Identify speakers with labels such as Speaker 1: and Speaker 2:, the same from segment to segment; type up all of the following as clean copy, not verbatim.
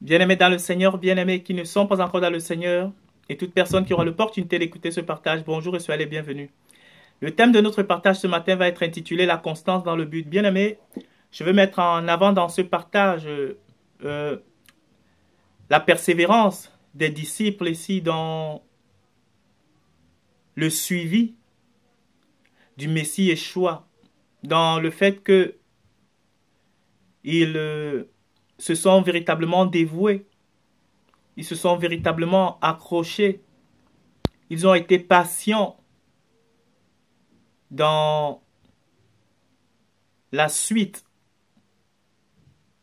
Speaker 1: Bien-aimés dans le Seigneur, bien-aimés qui ne sont pas encore dans le Seigneur, et toute personne qui aura l'opportunité d'écouter ce partage, bonjour et soyez les bienvenus. Le thème de notre partage ce matin va être intitulé La constance dans le but. Bien-aimés, je veux mettre en avant dans ce partage euh, la persévérance des disciples ici dans le suivi du Messie Yeshua, dans le fait que ils se sont véritablement dévoués, ils se sont véritablement accrochés, ils ont été patients dans la suite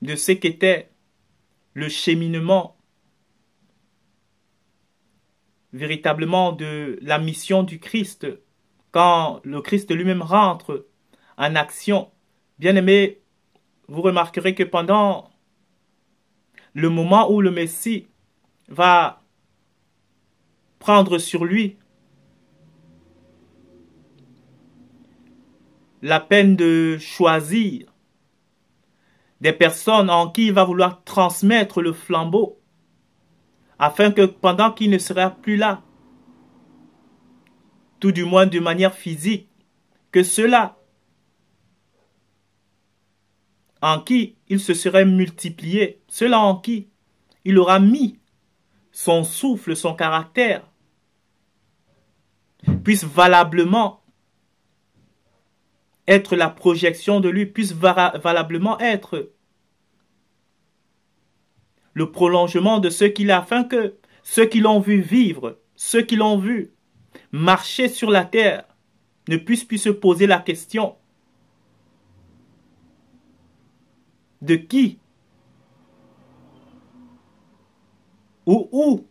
Speaker 1: de ce qu'était le cheminement véritablement de la mission du Christ, quand le Christ lui-même rentre en action. Bien aimé, vous remarquerez que pendant le moment où le Messie va prendre sur lui la peine de choisir des personnes en qui il va vouloir transmettre le flambeau, afin que pendant qu'il ne sera plus là, tout du moins de manière physique, que ceux-là en qui il se serait multiplié, ceux-là en qui il aura mis son souffle, son caractère, puissent valablement être la projection de lui, puissent valablement être le prolongement de ce qu'il a, afin que ceux qui l'ont vu vivre, ceux qui l'ont vu marcher sur la terre, ne puissent plus se poser la question de qui ou où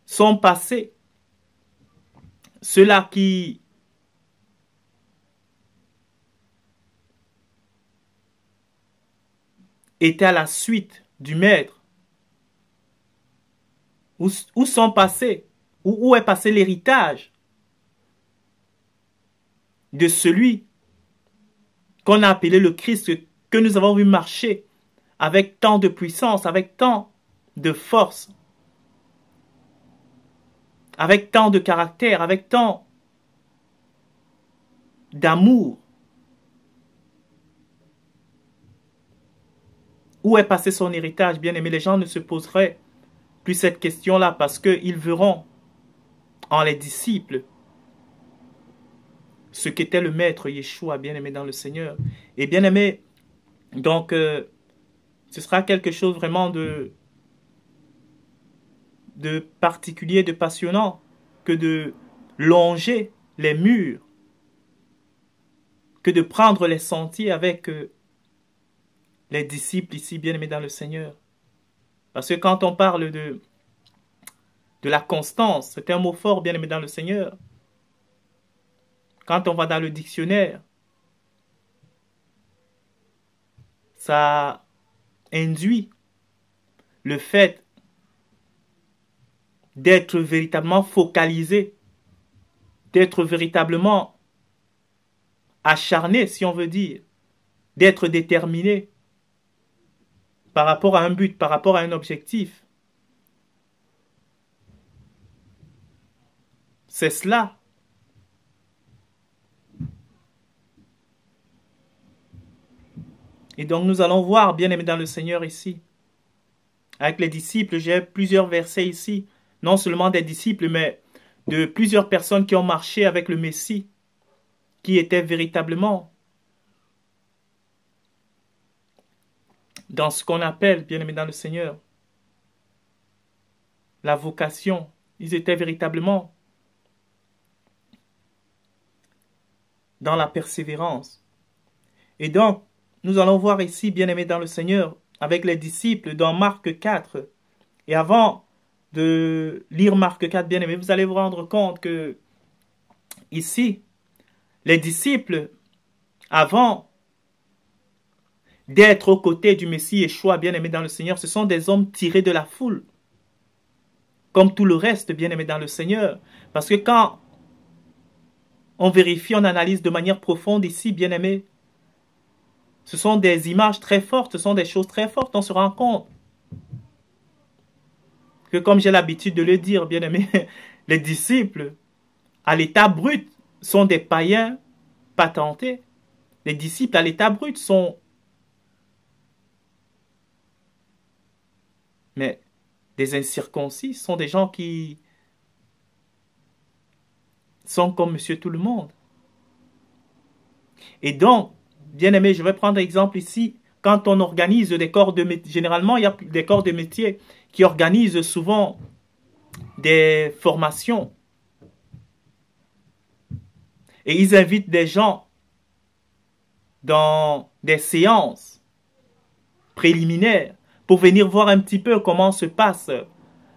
Speaker 1: sont passés ceux-là qui étaient à la suite du maître, où sont passés, où est passé l'héritage de celui qu'on a appelé le Christ, que nous avons vu marcher avec tant de puissance, avec tant de force, avec tant de caractère, avec tant d'amour. Où est passé son héritage, bien aimé? Les gens ne se poseraient plus cette question-là parce qu'ils verront en les disciples ce qu'était le maître Yeshua, bien aimé dans le Seigneur. Et bien aimé, donc, ce sera quelque chose vraiment de particulier, de passionnant, que de longer les murs, que de prendre les sentiers avec les disciples ici, bien aimés dans le Seigneur. Parce que quand on parle de la constance, c'est un mot fort, bien aimé dans le Seigneur. Quand on va dans le dictionnaire, ça induit le fait d'être véritablement focalisé, d'être véritablement acharné, si on veut dire, d'être déterminé par rapport à un but, par rapport à un objectif. C'est cela. Et donc nous allons voir, bien aimés dans le Seigneur ici, avec les disciples, j'ai plusieurs versets ici, non seulement des disciples, mais de plusieurs personnes qui ont marché avec le Messie, qui étaient véritablement dans ce qu'on appelle, bien aimés dans le Seigneur, la vocation. Ils étaient véritablement dans la persévérance. Et donc, nous allons voir ici, bien aimés dans le Seigneur, avec les disciples dans Marc 4. Et avant de lire Marc 4, bien aimés, vous allez vous rendre compte que ici, les disciples, avant d'être aux côtés du Messie Yeshua, bien aimé dans le Seigneur, ce sont des hommes tirés de la foule, comme tout le reste, bien aimé dans le Seigneur. Parce que quand on vérifie, on analyse de manière profonde ici, bien aimé, Ce sont des images très fortes, ce sont des choses très fortes. On se rend compte que, comme j'ai l'habitude de le dire, bien aimé, les disciples, à l'état brut, sont des païens patentés. Les disciples, à l'état brut, sont... Mais des incirconcis sont des gens qui sont comme monsieur tout le monde. Et donc, bien aimé, je vais prendre exemple ici. Quand on organise des corps de métier, généralement, il y a des corps de métier qui organisent souvent des formations. Et ils invitent des gens dans des séances préliminaires pour venir voir un petit peu comment se passe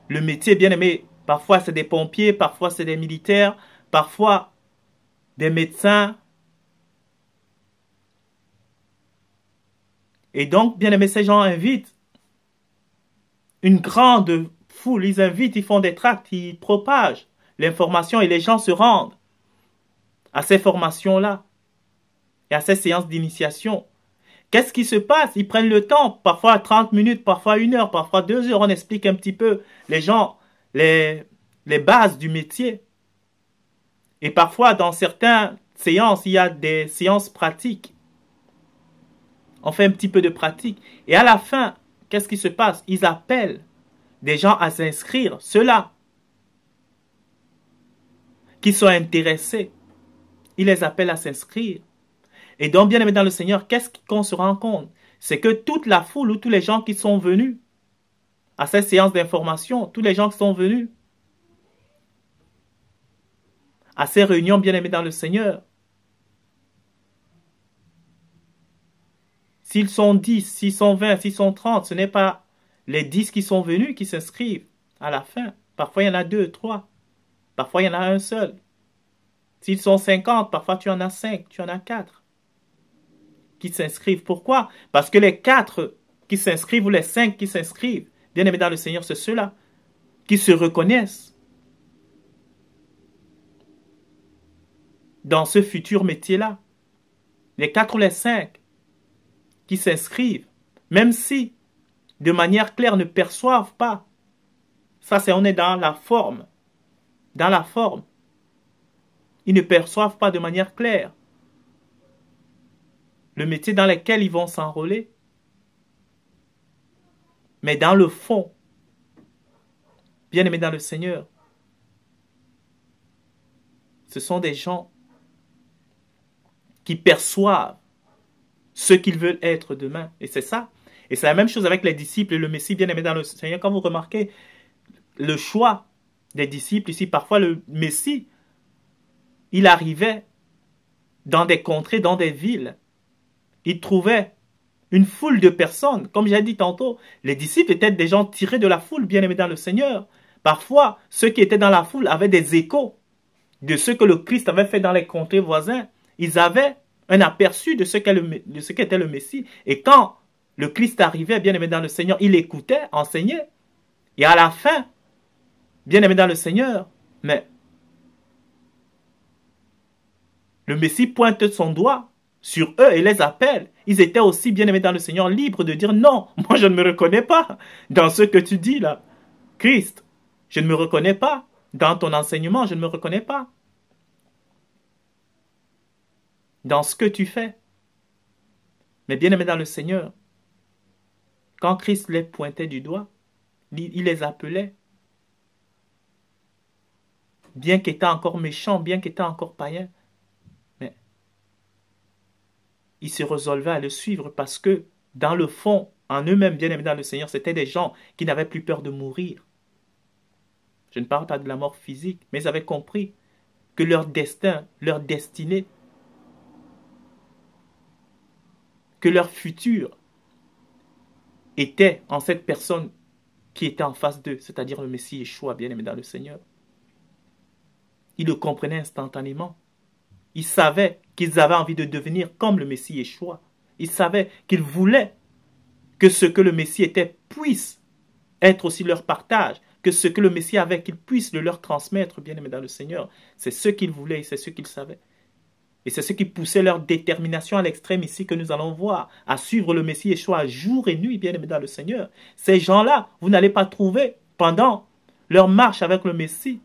Speaker 1: le métier, bien aimé. Parfois, c'est des pompiers, parfois, c'est des militaires, parfois, des médecins. Et donc, bien aimé, ces gens invitent une grande foule. Ils invitent, ils font des tracts, ils propagent l'information et les gens se rendent à ces formations-là et à ces séances d'initiation. Qu'est-ce qui se passe? Ils prennent le temps, parfois 30 minutes, parfois 1 heure, parfois 2 heures. On explique un petit peu les gens, les bases du métier. Et parfois, dans certaines séances, il y a des séances pratiques. On fait un petit peu de pratique. Et à la fin, qu'est-ce qui se passe? Ils appellent des gens à s'inscrire, ceux-là qui sont intéressés. Ils les appellent à s'inscrire. Et donc, bien aimé dans le Seigneur, qu'est-ce qu'on se rend compte? C'est que toute la foule ou tous les gens qui sont venus à cette séance d'information, tous les gens qui sont venus à ces réunions, bien aimés dans le Seigneur, s'ils sont 10, s'ils sont 20, s'ils sont 30, ce n'est pas les 10 qui sont venus qui s'inscrivent à la fin. Parfois, il y en a 2, 3. Parfois, il y en a un seul. S'ils sont 50, parfois tu en as 5, tu en as 4 qui s'inscrivent. Pourquoi? Parce que les 4 qui s'inscrivent ou les 5 qui s'inscrivent, bien aimés dans le Seigneur, c'est ceux-là qui se reconnaissent dans ce futur métier-là. Les 4 ou les 5 qui s'inscrivent, même si de manière claire ne perçoivent pas. Ça, c'est on est dans la forme. Dans la forme. Ils ne perçoivent pas de manière claire le métier dans lequel ils vont s'enrôler. Mais dans le fond, bien aimés dans le Seigneur, ce sont des gens qui perçoivent ce qu'ils veulent être demain. Et c'est ça. Et c'est la même chose avec les disciples et le Messie, bien aimé dans le Seigneur. Quand vous remarquez le choix des disciples ici, parfois le Messie, il arrivait dans des contrées, dans des villes. Il trouvait une foule de personnes. Comme j'ai dit tantôt, les disciples étaient des gens tirés de la foule, bien aimés dans le Seigneur. Parfois, ceux qui étaient dans la foule avaient des échos de ce que le Christ avait fait dans les contrées voisines. Ils avaient un aperçu de ce qu'était le Messie. Et quand le Christ arrivait, bien aimé dans le Seigneur, il écoutait, enseignait. Et à la fin, bien aimé dans le Seigneur, mais le Messie pointe son doigt sur eux et les appelle. Ils étaient aussi, bien aimés dans le Seigneur, libres de dire non, moi je ne me reconnais pas dans ce que tu dis là. Christ, je ne me reconnais pas. Dans ton enseignement, je ne me reconnais pas. Dans ce que tu fais. Mais bien aimés dans le Seigneur, quand Christ les pointait du doigt, il les appelait. Bien qu'étant encore méchants, bien qu'étant encore païens, mais ils se résolvaient à le suivre parce que, dans le fond, en eux-mêmes, bien aimés dans le Seigneur, c'était des gens qui n'avaient plus peur de mourir. Je ne parle pas de la mort physique, mais ils avaient compris que leur destin, leur destinée, que leur futur était en cette personne qui était en face d'eux, c'est-à-dire le Messie Yeshua, bien aimé dans le Seigneur. Ils le comprenaient instantanément. Ils savaient qu'ils avaient envie de devenir comme le Messie Yeshua. Ils savaient qu'ils voulaient que ce que le Messie était puisse être aussi leur partage, que ce que le Messie avait, qu'il puisse le leur transmettre, bien aimé dans le Seigneur. C'est ce qu'ils voulaient et c'est ce qu'ils savaient. Et c'est ce qui poussait leur détermination à l'extrême ici que nous allons voir, à suivre le Messie Yeshua jour et nuit, bien aimé dans le Seigneur. Ces gens-là, vous n'allez pas trouver pendant leur marche avec le Messie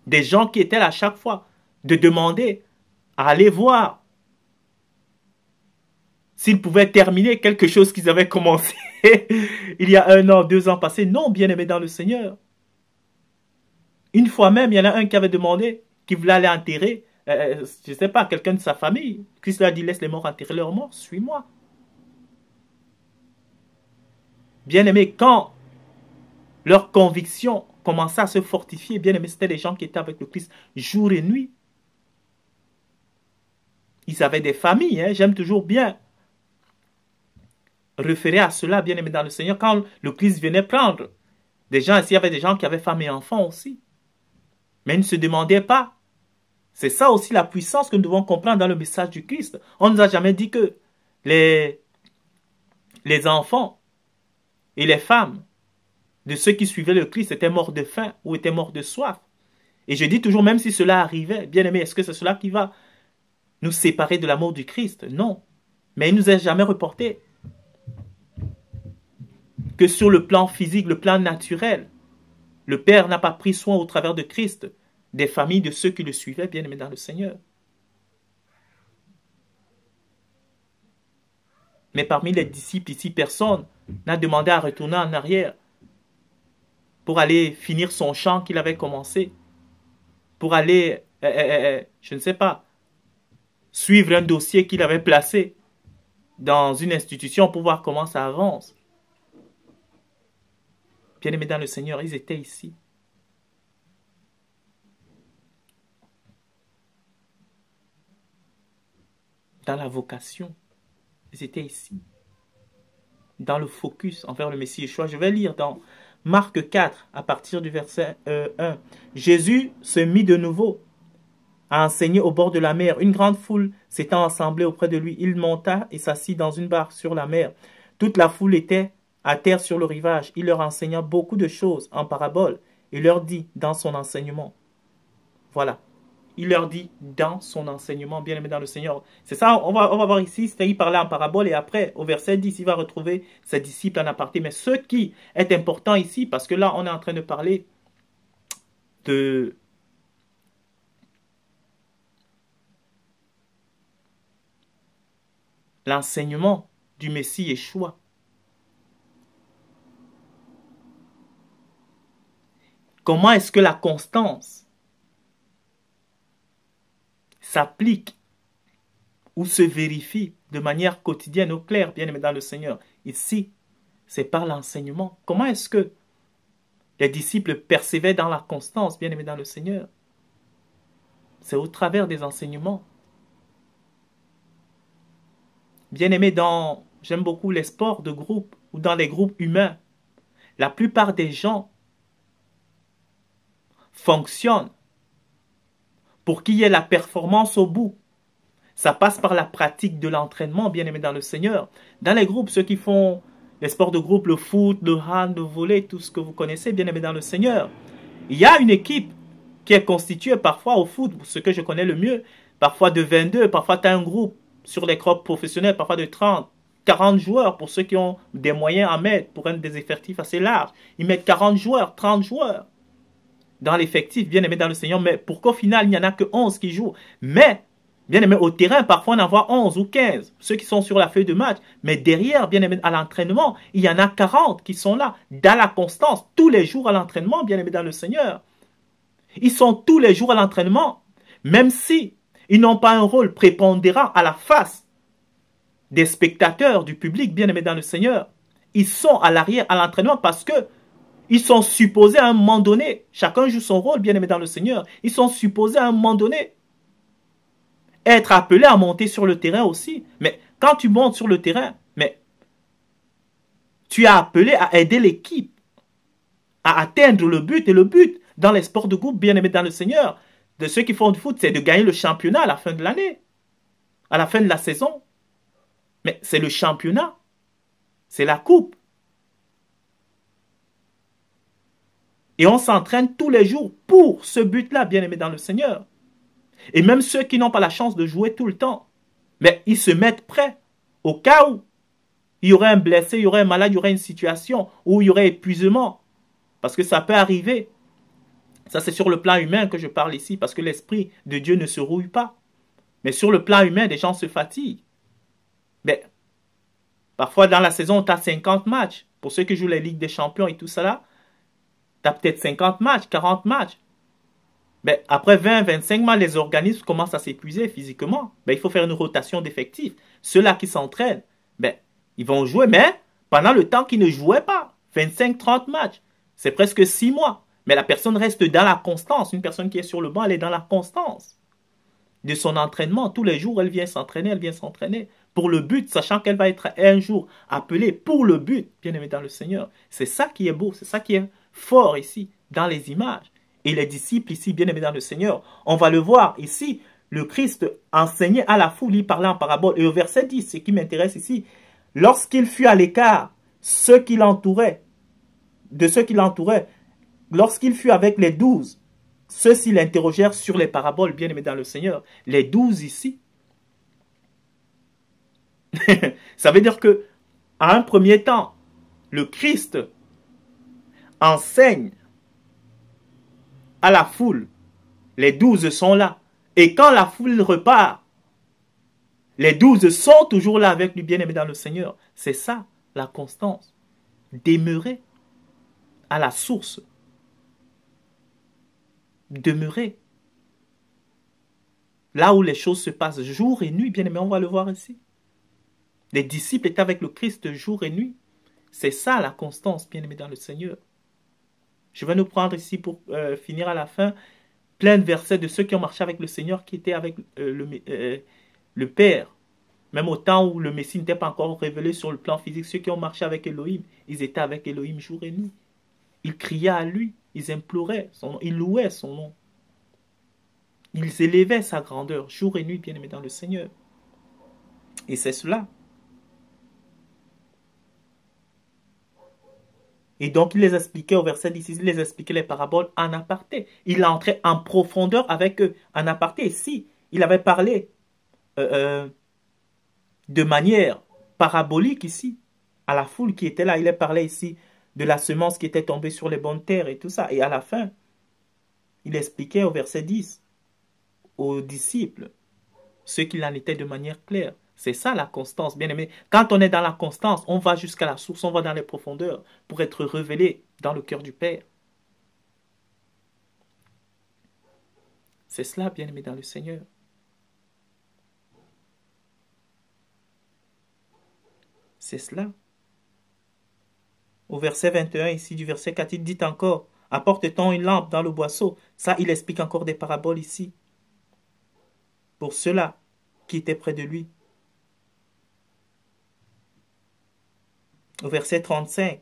Speaker 1: des gens qui étaient là à chaque fois de demander à aller voir s'ils pouvaient terminer quelque chose qu'ils avaient commencé il y a 1 an, 2 ans passés. Non, bien aimé dans le Seigneur. Une fois même, il y en a un qui avait demandé qu'il voulait aller enterrer, je ne sais pas, quelqu'un de sa famille. Christ lui a dit, laisse les morts enterrer leurs morts, suis-moi. Bien aimé, quand leur conviction commençait à se fortifier, bien aimé, c'était les gens qui étaient avec le Christ jour et nuit. Ils avaient des familles, hein, j'aime toujours bien référer à cela, bien aimé dans le Seigneur, quand le Christ venait prendre des gens, ici il y avait des gens qui avaient femmes et enfants aussi. Mais ils ne se demandaient pas. C'est ça aussi la puissance que nous devons comprendre dans le message du Christ. On ne nous a jamais dit que les enfants et les femmes de ceux qui suivaient le Christ étaient morts de faim ou étaient morts de soif. Et je dis toujours, même si cela arrivait, bien aimé, est-ce que c'est cela qui va nous séparer de l'amour du Christ? Non. Mais il ne nous a jamais reporté que sur le plan physique, le plan naturel, le Père n'a pas pris soin au travers de Christ des familles de ceux qui le suivaient, bien aimés dans le Seigneur. Mais parmi les disciples ici, personne n'a demandé à retourner en arrière pour aller finir son chant qu'il avait commencé, pour aller, je ne sais pas, suivre un dossier qu'il avait placé dans une institution pour voir comment ça avance. Bien aimés dans le Seigneur, ils étaient ici. Dans la vocation, ils étaient ici. Dans le focus envers le Messie Yeshua. Je vais lire dans Marc 4, à partir du verset 1. Jésus se mit de nouveau à enseigner au bord de la mer. Une grande foule s'étant assemblée auprès de lui, il monta et s'assit dans une barque sur la mer. Toute la foule était à terre sur le rivage. Il leur enseigna beaucoup de choses en paraboles et leur dit dans son enseignement. Voilà. Il leur dit dans son enseignement, bien aimé dans le Seigneur. C'est ça, on va voir ici, c'est-à-dire il parlait en parabole et après, au verset 10, il va retrouver ses disciples en aparté. Mais ce qui est important ici, parce que là, on est en train de parler de l'enseignement du Messie Yeshua. Comment est-ce que la constance s'applique ou se vérifie de manière quotidienne au clair, bien aimé dans le Seigneur? Ici, c'est par l'enseignement. Comment est-ce que les disciples persévèrent dans la constance, bien aimé dans le Seigneur? C'est au travers des enseignements. Bien aimé, j'aime beaucoup les sports de groupe ou dans les groupes humains. La plupart des gens fonctionnent pour qu'il y ait la performance au bout. Ça passe par la pratique de l'entraînement, bien aimé dans le Seigneur. Dans les groupes, ceux qui font les sports de groupe, le foot, le hand, le volley, tout ce que vous connaissez, bien aimé dans le Seigneur. Il y a une équipe qui est constituée parfois au foot, ce que je connais le mieux, parfois de 22, parfois tu as un groupe sur les clubs professionnels, parfois de 30, 40 joueurs pour ceux qui ont des moyens à mettre pour un des effectifs assez large. Ils mettent 40 joueurs, 30 joueurs dans l'effectif, bien aimé dans le Seigneur, mais pour qu'au final, il n'y en a que 11 qui jouent. Mais, bien aimé, au terrain, parfois on en voit 11 ou 15, ceux qui sont sur la feuille de match. Mais derrière, bien aimé, à l'entraînement, il y en a 40 qui sont là, dans la constance, tous les jours à l'entraînement, bien aimé dans le Seigneur. Ils sont tous les jours à l'entraînement, même si ils n'ont pas un rôle prépondérant à la face des spectateurs, du public, bien aimé dans le Seigneur. Ils sont à l'arrière, à l'entraînement, parce que ils sont supposés à un moment donné, chacun joue son rôle, bien aimé dans le Seigneur, ils sont supposés à un moment donné être appelés à monter sur le terrain aussi. Mais quand tu montes sur le terrain, mais tu es appelé à aider l'équipe à atteindre le but. Et le but dans les sports de groupe, bien aimé dans le Seigneur, de ceux qui font du foot, c'est de gagner le championnat à la fin de l'année, à la fin de la saison. Mais c'est le championnat, c'est la coupe. Et on s'entraîne tous les jours pour ce but-là, bien aimé dans le Seigneur. Et même ceux qui n'ont pas la chance de jouer tout le temps, mais ils se mettent prêts au cas où il y aurait un blessé, il y aurait un malade, il y aurait une situation où il y aurait épuisement. Parce que ça peut arriver. Ça, c'est sur le plan humain que je parle ici, parce que l'Esprit de Dieu ne se rouille pas. Mais sur le plan humain, des gens se fatiguent. Mais parfois, dans la saison, tu as 50 matchs. Pour ceux qui jouent les Ligues des Champions et tout ça là, tu as peut-être 50 matchs, 40 matchs. Mais après 20, 25 matchs, les organismes commencent à s'épuiser physiquement. Il faut faire une rotation d'effectifs. Ceux-là qui s'entraînent, ils vont jouer, mais pendant le temps qu'ils ne jouaient pas. 25, 30 matchs. C'est presque 6 mois. Mais la personne reste dans la constance. Une personne qui est sur le banc, elle est dans la constance de son entraînement. Tous les jours, elle vient s'entraîner pour le but, sachant qu'elle va être un jour appelée pour le but, bien aimé dans le Seigneur. C'est ça qui est beau, c'est ça qui est fort ici, dans les images. Et les disciples ici, bien aimés dans le Seigneur, on va le voir ici, le Christ enseignait à la foule, il parlait en parabole. Et au verset 10, ce qui m'intéresse ici, lorsqu'il fut à l'écart, ceux qui l'entouraient, lorsqu'il fut avec les 12, ceux-ci l'interrogèrent sur les paraboles, bien aimés dans le Seigneur. Les 12 ici. Ça veut dire que, à un premier temps, le Christ enseigne à la foule. Les 12 sont là. Et quand la foule repart, les 12 sont toujours là avec lui, bien aimé dans le Seigneur. C'est ça, la constance. Demeurer à la source. Demeurer là où les choses se passent jour et nuit, bien aimé, on va le voir ici. Les disciples étaient avec le Christ jour et nuit. C'est ça la constance, bien aimé dans le Seigneur. Je vais nous prendre ici pour finir à la fin plein de versets de ceux qui ont marché avec le Seigneur, qui étaient avec le Père. Même au temps où le Messie n'était pas encore révélé sur le plan physique, ceux qui ont marché avec Elohim, ils étaient avec Elohim jour et nuit. Ils criaient à lui, ils imploraient son nom, ils louaient son nom. Ils élevaient sa grandeur jour et nuit, bien aimé dans le Seigneur. Et c'est cela. Et donc, il les expliquait au verset 10, il les expliquait les paraboles en aparté. Il entrait en profondeur avec eux, en aparté. Et si il avait parlé de manière parabolique ici, à la foule qui était là, il a parlé ici de la semence qui était tombée sur les bonnes terres et tout ça. Et à la fin, il expliquait au verset 10 aux disciples ce qu'il en était de manière claire. C'est ça la constance, bien aimé. Quand on est dans la constance, on va jusqu'à la source, on va dans les profondeurs pour être révélé dans le cœur du Père. C'est cela, bien aimé dans le Seigneur. C'est cela. Au verset 21, ici, du verset 4, il dit encore, apporte-t-on une lampe dans le boisseau? Ça, il explique encore des paraboles ici. Pour ceux-là qui étaient près de lui. Au verset 35,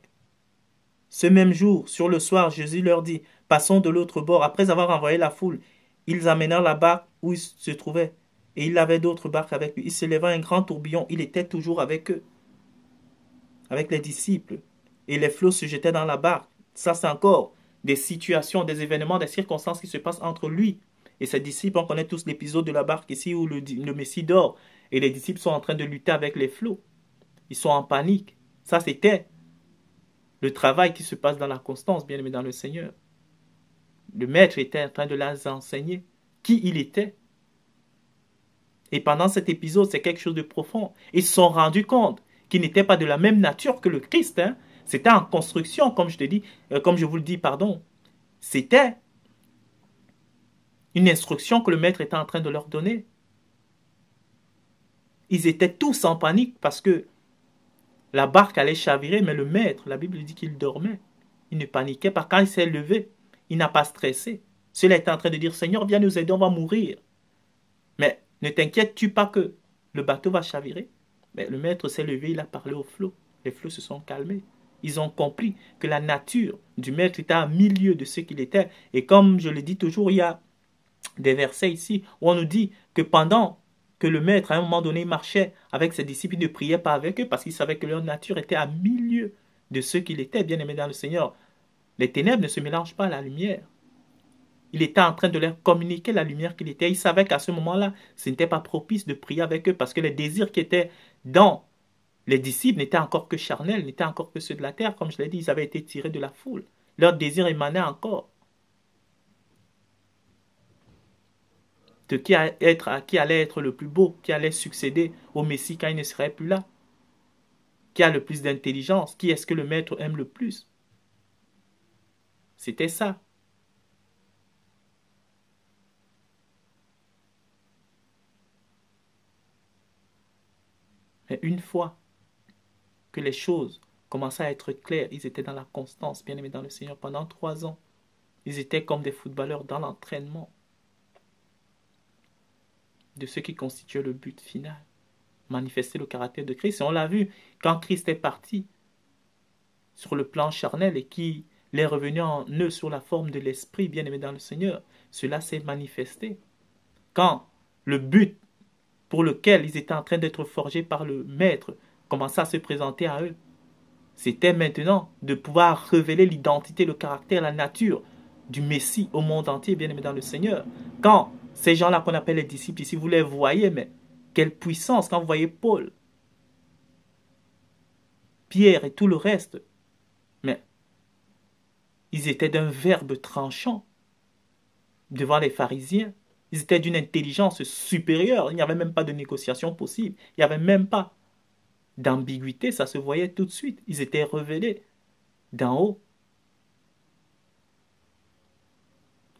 Speaker 1: ce même jour, sur le soir, Jésus leur dit, passons de l'autre bord. Après avoir envoyé la foule, ils amenèrent la barque où ils se trouvaient. Et il avait d'autres barques avec lui. Il se leva un grand tourbillon. Il était toujours avec eux, avec les disciples. Et les flots se jetaient dans la barque. Ça, c'est encore des situations, des événements, des circonstances qui se passent entre lui et ses disciples. On connaît tous l'épisode de la barque ici où le Messie dort. Et les disciples sont en train de lutter avec les flots. Ils sont en panique. Ça, c'était le travail qui se passe dans la constance, bien aimé dans le Seigneur. Le maître était en train de les enseigner qui il était. Et pendant cet épisode, c'est quelque chose de profond. Ils se sont rendus compte qu'ils n'étaient pas de la même nature que le Christ. C'était en construction, comme je vous le dis, pardon. C'était une instruction que le maître était en train de leur donner. Ils étaient tous en panique parce que la barque allait chavirer, mais le maître, la Bible dit qu'il dormait. Il ne paniquait pas. Quand il s'est levé, il n'a pas stressé. Cela était en train de dire, Seigneur, viens nous aider, on va mourir. Mais ne t'inquiètes-tu pas que le bateau va chavirer? Mais le maître s'est levé, il a parlé aux flots. Les flots se sont calmés. Ils ont compris que la nature du maître était à milieu de ce qu'il était. Et comme je le dis toujours, il y a des versets ici où on nous dit que pendant que le maître, à un moment donné, marchait avec ses disciples, il ne priait pas avec eux parce qu'il savait que leur nature était à milieu de ce qu'il était, bien aimé dans le Seigneur. Les ténèbres ne se mélangent pas à la lumière. Il était en train de leur communiquer la lumière qu'il était. Il savait qu'à ce moment-là, ce n'était pas propice de prier avec eux parce que les désirs qui étaient dans les disciples n'étaient encore que charnels, n'étaient encore que ceux de la terre. Comme je l'ai dit, ils avaient été tirés de la foule. Leur désir émanait encore de qui allait être le plus beau, qui allait succéder au Messie quand il ne serait plus là. Qui a le plus d'intelligence, qui est-ce que le maître aime le plus. C'était ça. Mais une fois que les choses commençaient à être claires, ils étaient dans la constance, bien aimés dans le Seigneur, pendant 3 ans. Ils étaient comme des footballeurs dans l'entraînement de ce qui constituait le but final. Manifester le caractère de Christ. Et on l'a vu, quand Christ est parti sur le plan charnel et qu'il est revenu en eux sous la forme de l'Esprit, bien aimé dans le Seigneur, cela s'est manifesté. Quand le but pour lequel ils étaient en train d'être forgés par le Maître commença à se présenter à eux, c'était maintenant de pouvoir révéler l'identité, le caractère, la nature du Messie au monde entier, bien aimé dans le Seigneur. Quand ces gens-là qu'on appelle les disciples ici, vous les voyez, mais quelle puissance quand vous voyez Paul, Pierre et tout le reste. Mais ils étaient d'un verbe tranchant devant les pharisiens. Ils étaient d'une intelligence supérieure. Il n'y avait même pas de négociation possible. Il n'y avait même pas d'ambiguïté. Ça se voyait tout de suite. Ils étaient révélés d'en haut.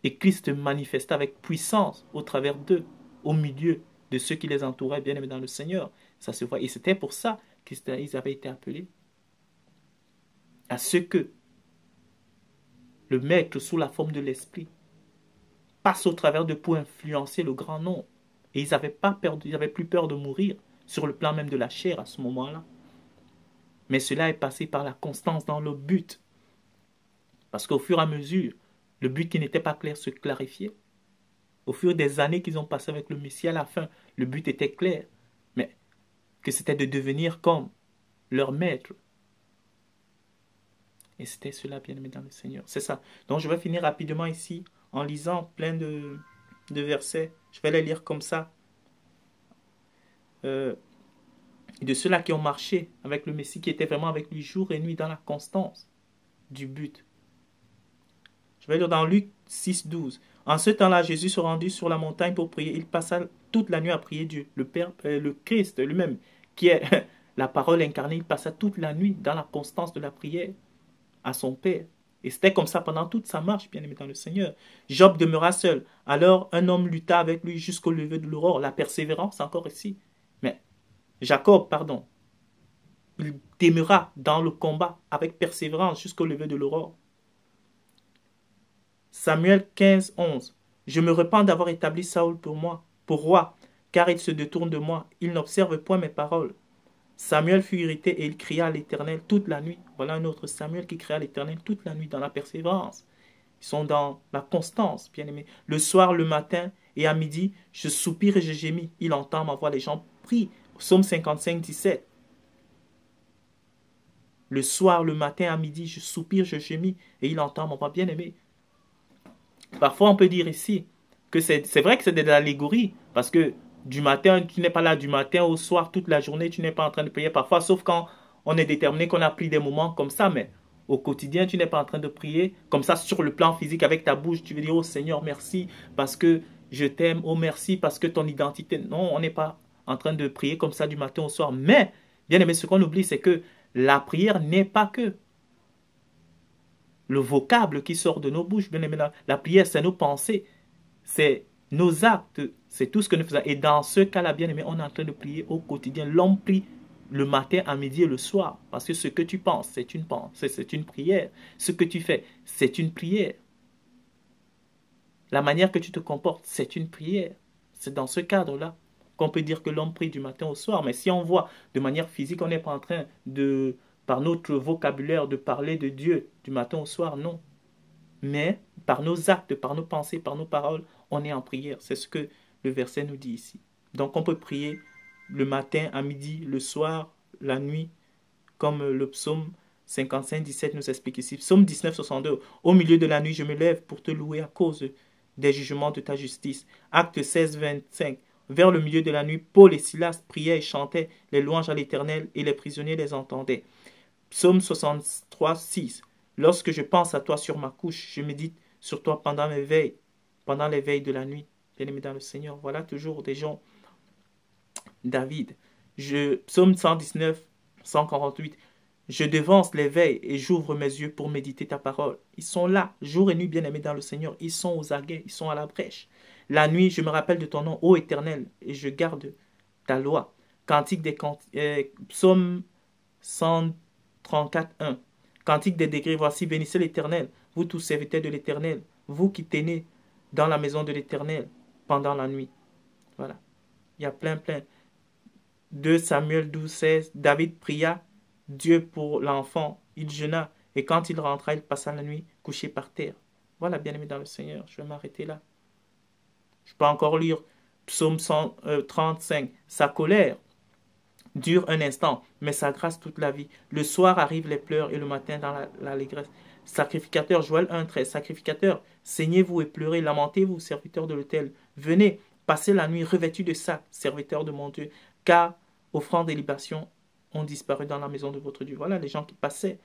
Speaker 1: Et Christ manifesta avec puissance au travers d'eux, au milieu de ceux qui les entouraient, bien aimés dans le Seigneur. Ça se voit. Et c'était pour ça qu'ils avaient été appelés à ce que le Maître, sous la forme de l'Esprit, passe au travers d'eux pour influencer le grand nombre. Et ils n'avaient plus peur de mourir sur le plan même de la chair à ce moment-là. Mais cela est passé par la constance dans le but. Parce qu'au fur et à mesure, le but qui n'était pas clair se clarifiait. Au fur des années qu'ils ont passé avec le Messie, à la fin, le but était clair. Mais que c'était de devenir comme leur maître. Et c'était cela, bien aimé dans le Seigneur. C'est ça. Donc je vais finir rapidement ici en lisant plein de versets. Je vais les lire comme ça. De ceux-là qui ont marché avec le Messie, qui étaient vraiment avec lui jour et nuit dans la constance du but. Je vais lire dans Luc 6, 12. En ce temps-là, Jésus se rendit sur la montagne pour prier. Il passa toute la nuit à prier Dieu. Le Père, le Christ lui-même, qui est la parole incarnée, il passa toute la nuit dans la constance de la prière à son Père. Et c'était comme ça pendant toute sa marche, bien aimé dans le Seigneur. Job demeura seul. Alors un homme lutta avec lui jusqu'au lever de l'aurore. La persévérance encore ici. Mais Jacob, pardon, il demeura dans le combat avec persévérance jusqu'au lever de l'aurore. Samuel 15, 11. Je me repens d'avoir établi Saül pour roi, car il se détourne de moi. Il n'observe point mes paroles. Samuel fut irrité et il cria à l'Éternel toute la nuit. Voilà un autre Samuel qui cria à l'Éternel toute la nuit dans la persévérance. Ils sont dans la constance, bien aimés. Le soir, le matin et à midi, je soupire et je gémis. Il entend ma voix. Les gens prient. Psaume 55, 17. Le soir, le matin, à midi, je soupire, je gémis et il entend ma voix. Bien aimé. Parfois, on peut dire ici que c'est vrai que c'est de l'allégorie parce que du matin, tu n'es pas là du matin au soir, toute la journée, tu n'es pas en train de prier parfois, sauf quand on est déterminé qu'on a pris des moments comme ça, mais au quotidien, tu n'es pas en train de prier comme ça sur le plan physique avec ta bouche, tu veux dire, oh Seigneur, merci parce que je t'aime, oh merci parce que ton identité, non, on n'est pas en train de prier comme ça du matin au soir, mais, bien aimé, ce qu'on oublie, c'est que la prière n'est pas que le vocable qui sort de nos bouches, bien aimé, la prière, c'est nos pensées, c'est nos actes, c'est tout ce que nous faisons. Et dans ce cas-là, bien aimé, on est en train de prier au quotidien. L'homme prie le matin, à midi et le soir. Parce que ce que tu penses, c'est une pensée, c'est une prière. Ce que tu fais, c'est une prière. La manière que tu te comportes, c'est une prière. C'est dans ce cadre-là qu'on peut dire que l'homme prie du matin au soir. Mais si on voit de manière physique, on n'est pas en train de, par notre vocabulaire, de parler de Dieu du matin au soir, non. Mais par nos actes, par nos pensées, par nos paroles, on est en prière. C'est ce que le verset nous dit ici. Donc on peut prier le matin, à midi, le soir, la nuit, comme le psaume 55, 17 nous explique ici. Psaume 19, 62. Au milieu de la nuit, je me lève pour te louer à cause des jugements de ta justice. Acte 16, 25. Vers le milieu de la nuit, Paul et Silas priaient et chantaient les louanges à l'Éternel et les prisonniers les entendaient. Psaume 63, 6. Lorsque je pense à toi sur ma couche, je médite sur toi pendant mes veilles, pendant les veilles de la nuit. Bien-aimé dans le Seigneur, voilà toujours des gens. David. Psaume 119, 148. Je devance les veilles et j'ouvre mes yeux pour méditer ta parole. Ils sont là, jour et nuit, bien-aimés dans le Seigneur. Ils sont aux aguets, ils sont à la brèche. La nuit, je me rappelle de ton nom, ô Éternel, et je garde ta loi. Cantique des Psaume 134, 1. Cantique des degrés, voici, bénissez l'Éternel, vous tous serviteurs de l'Éternel, vous qui tenez dans la maison de l'Éternel pendant la nuit. Voilà. Il y a plein. 2 Samuel 12, 16. David pria Dieu pour l'enfant. Il jeûna et quand il rentra, il passa la nuit couché par terre. Voilà, bien-aimé dans le Seigneur, je vais m'arrêter là. Je peux encore lire Psaume 135. Sa colère dure un instant, mais sa grâce toute la vie. Le soir arrivent les pleurs et le matin dans l'allégresse. Sacrificateur, Joël 1, 13. Sacrificateur, saignez-vous et pleurez, lamentez-vous, serviteurs de l'autel. Venez, passez la nuit revêtus de sacs, serviteurs de mon Dieu, car offrandes et libations ont disparu dans la maison de votre Dieu. Voilà les gens qui passaient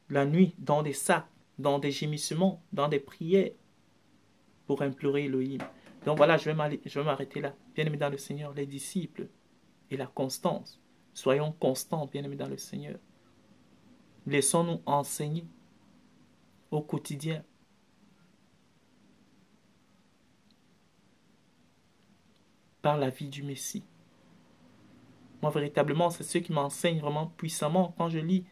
Speaker 1: la nuit dans des sacs, dans des gémissements, dans des prières pour implorer Elohim. Donc voilà, je vais m'arrêter là. Bien-aimés dans le Seigneur, les disciples et la constance. Soyons constants, bien-aimés dans le Seigneur. Laissons-nous enseigner au quotidien. Par la vie du Messie. Moi, véritablement, c'est ce qui m'enseigne vraiment puissamment. Quand je lis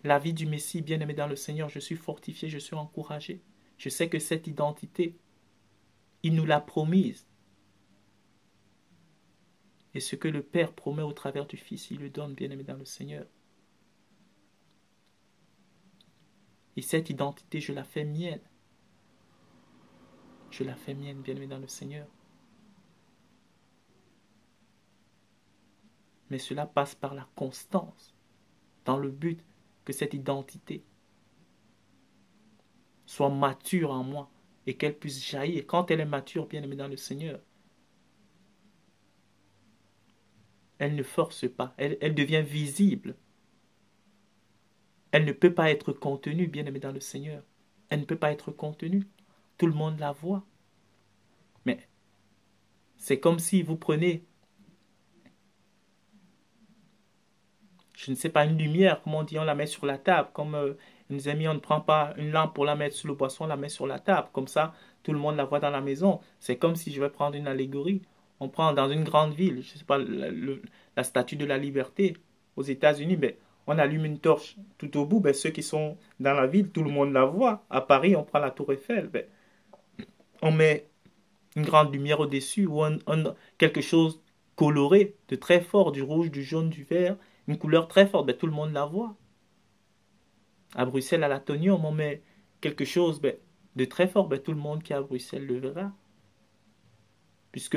Speaker 1: la vie du Messie, bien-aimé dans le Seigneur, je suis fortifié, je suis encouragé. Je sais que cette identité, il nous l'a promise. Et ce que le Père promet au travers du Fils, il le donne, bien-aimé dans le Seigneur. Et cette identité, je la fais mienne. Je la fais mienne, bien-aimé dans le Seigneur. Mais cela passe par la constance, dans le but que cette identité soit mature en moi et qu'elle puisse jaillir. Quand elle est mature, bien-aimée dans le Seigneur, elle ne force pas, elle devient visible. Elle ne peut pas être contenue, bien-aimée dans le Seigneur. Elle ne peut pas être contenue. Tout le monde la voit. Mais c'est comme si vous prenez, je ne sais pas, une lumière, comme on dit, on la met sur la table. Comme nos amis, on ne prend pas une lampe pour la mettre sur le boisson, on la met sur la table. Comme ça, tout le monde la voit dans la maison. C'est comme si je vais prendre une allégorie. On prend dans une grande ville, je ne sais pas, la statue de la liberté aux États-Unis, ben, on allume une torche tout au bout, ben, ceux qui sont dans la ville, tout le monde la voit. À Paris, on prend la tour Eiffel, ben, on met une grande lumière au-dessus ou quelque chose coloré, de très fort, du rouge, du jaune, du vert, une couleur très forte, ben, tout le monde la voit. À Bruxelles, à l'Atonium, on met quelque chose ben, de très fort, ben, tout le monde qui est à Bruxelles le verra. Puisque